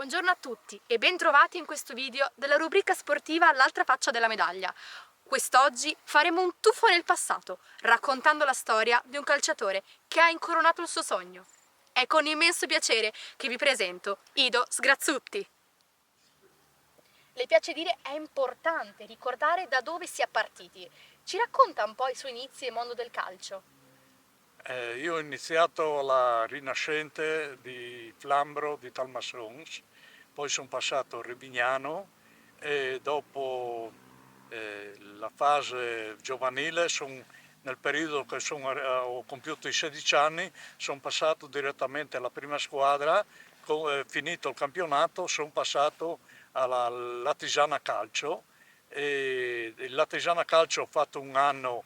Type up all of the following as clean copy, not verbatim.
Buongiorno a tutti e bentrovati in questo video della rubrica sportiva L'altra faccia della medaglia. Quest'oggi faremo un tuffo nel passato, raccontando la storia di un calciatore che ha incoronato il suo sogno. È con immenso piacere che vi presento Ido Sgrazzutti. Le piace dire è importante ricordare da dove si è partiti. Ci racconta un po' i suoi inizi nel mondo del calcio? Io ho iniziato alla Rinascente di Flambro di Talmassons, poi sono passato a Rivignano e dopo la fase giovanile, nel periodo che ho compiuto i 16 anni, sono passato direttamente alla prima squadra, finito il campionato sono passato alla Latisana Calcio e il Latisana Calcio ho fatto un anno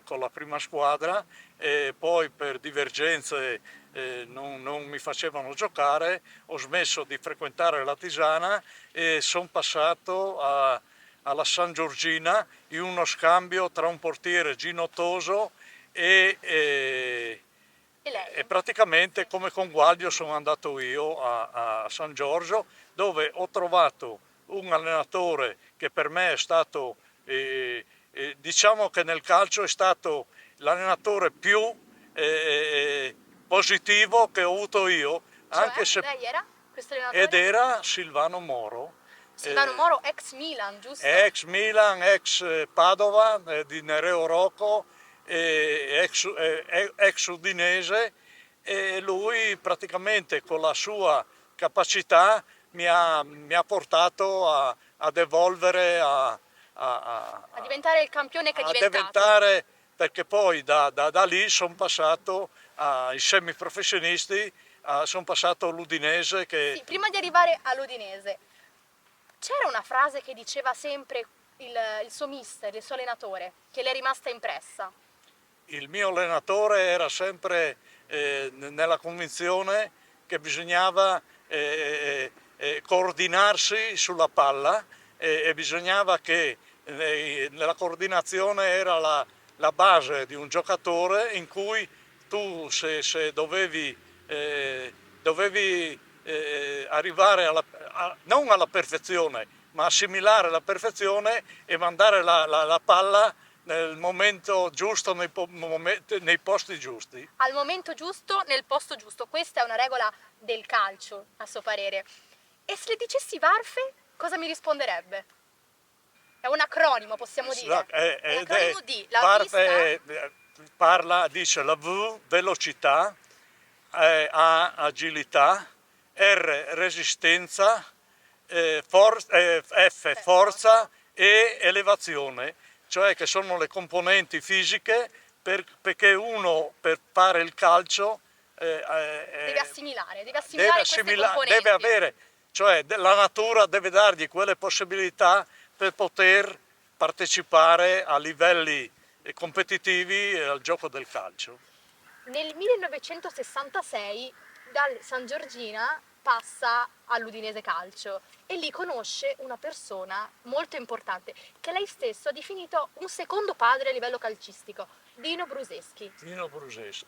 con la prima squadra e poi per divergenze non mi facevano giocare, ho smesso di frequentare la Tisana e sono passato alla San Giorgina in uno scambio tra un portiere Gino Toso e praticamente come conguaglio sono andato io a San Giorgio, dove ho trovato un allenatore che per me è stato, diciamo che nel calcio è stato l'allenatore più positivo che ho avuto io, anche se Lei era questo ed allenatore? era Silvano Moro, Silvano Moro, ex Milan, giusto? ex Milan, ex Padova, di Nereo Rocco, ex Udinese, e lui praticamente con la sua capacità mi ha portato ad evolvere, A diventare il campione che è a diventato. diventare, perché poi da lì sono passato ai semiprofessionisti, sono passato all'Udinese che Sì, prima di arrivare all'Udinese, c'era una frase che diceva sempre il suo mister, il suo allenatore, che le è rimasta impressa. il mio allenatore era sempre nella convinzione che bisognava coordinarsi sulla palla e bisognava che nella coordinazione era la base di un giocatore in cui tu se dovevi arrivare non alla perfezione, ma assimilare la perfezione e mandare la palla nel momento giusto, nei posti giusti. Al momento giusto, nel posto giusto. Questa è una regola del calcio, a suo parere. E se le dicessi Varfe, cosa mi risponderebbe? È un acronimo, possiamo dire. È Ed è, l'acronimo di la vista. dice la V, velocità, A, agilità, R, resistenza, F, forza e elevazione, cioè che sono le componenti fisiche perché uno per fare il calcio Deve assimilare queste deve componenti. avere, cioè la natura deve dargli quelle possibilità per poter partecipare a livelli competitivi al gioco del calcio. Nel 1966 dal San Giorgina passa all'Udinese Calcio e lì conosce una persona molto importante che lei stesso ha definito un secondo padre a livello calcistico, Dino Bruseschi. Nino Bruseschi.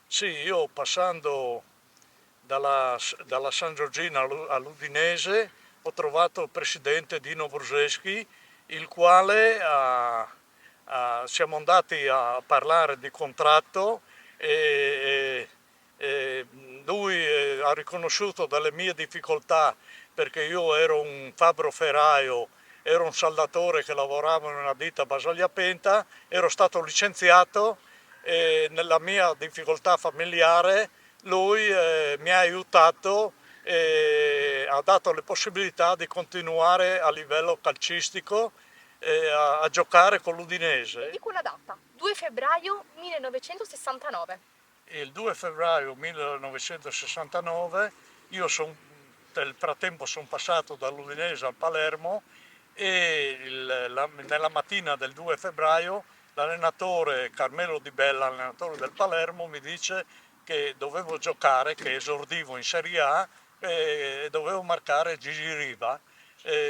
Sì, io passando dalla San Giorgina all'Udinese ho trovato il presidente Dino Bruseschi, il quale siamo andati a parlare di contratto e, e lui ha riconosciuto delle mie difficoltà perché io ero un fabbro ferraio, ero un saldatore che lavorava in una ditta a Basaglia Penta, ero stato licenziato e nella mia difficoltà familiare lui mi ha aiutato e ha dato le possibilità di continuare a livello calcistico a giocare con Mi l'Udinese. dico una data, 2 febbraio 1969. Il 2 febbraio 1969 io nel frattempo sono passato dall'Udinese al Palermo e nella mattina del 2 febbraio l'allenatore Carmelo Di Bella, allenatore del Palermo, mi dice che dovevo giocare, che esordivo in Serie A e dovevo marcare Gigi Riva.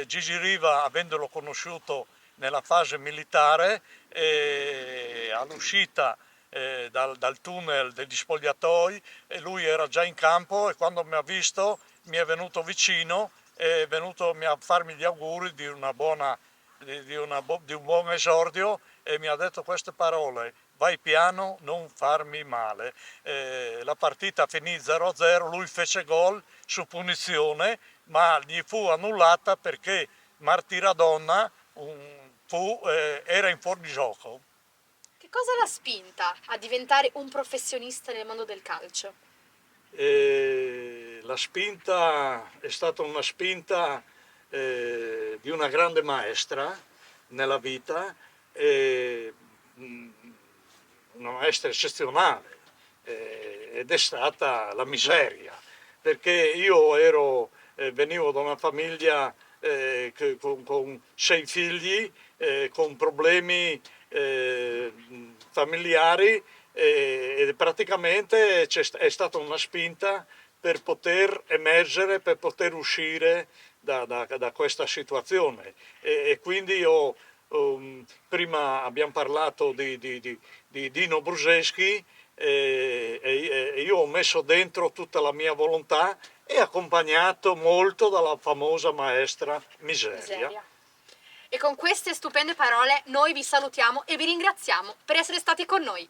Gigi Riva, avendolo conosciuto nella fase militare, all'uscita dal tunnel degli spogliatoi e lui era già in campo e quando mi ha visto mi è venuto vicino, è venuto a farmi gli auguri di un buon esordio e mi ha detto queste parole: vai piano, non farmi male. La partita finì 0-0, lui fece gol su punizione, ma gli fu annullata perché Martiradonna era in fuorigioco. Che cosa l'ha spinta a diventare un professionista nel mondo del calcio? E la spinta è stata una spinta di una grande maestra nella vita, mh, una maestra eccezionale, ed è stata la miseria, perché venivo da una famiglia con 6 figli, con problemi familiari, e praticamente è stata una spinta per poter emergere, per poter uscire da questa situazione. E quindi prima abbiamo parlato di Dino Bruseschi, e io ho messo dentro tutta la mia volontà e accompagnato molto dalla famosa maestra Miseria. Miseria. E con queste stupende parole noi vi salutiamo e vi ringraziamo per essere stati con noi.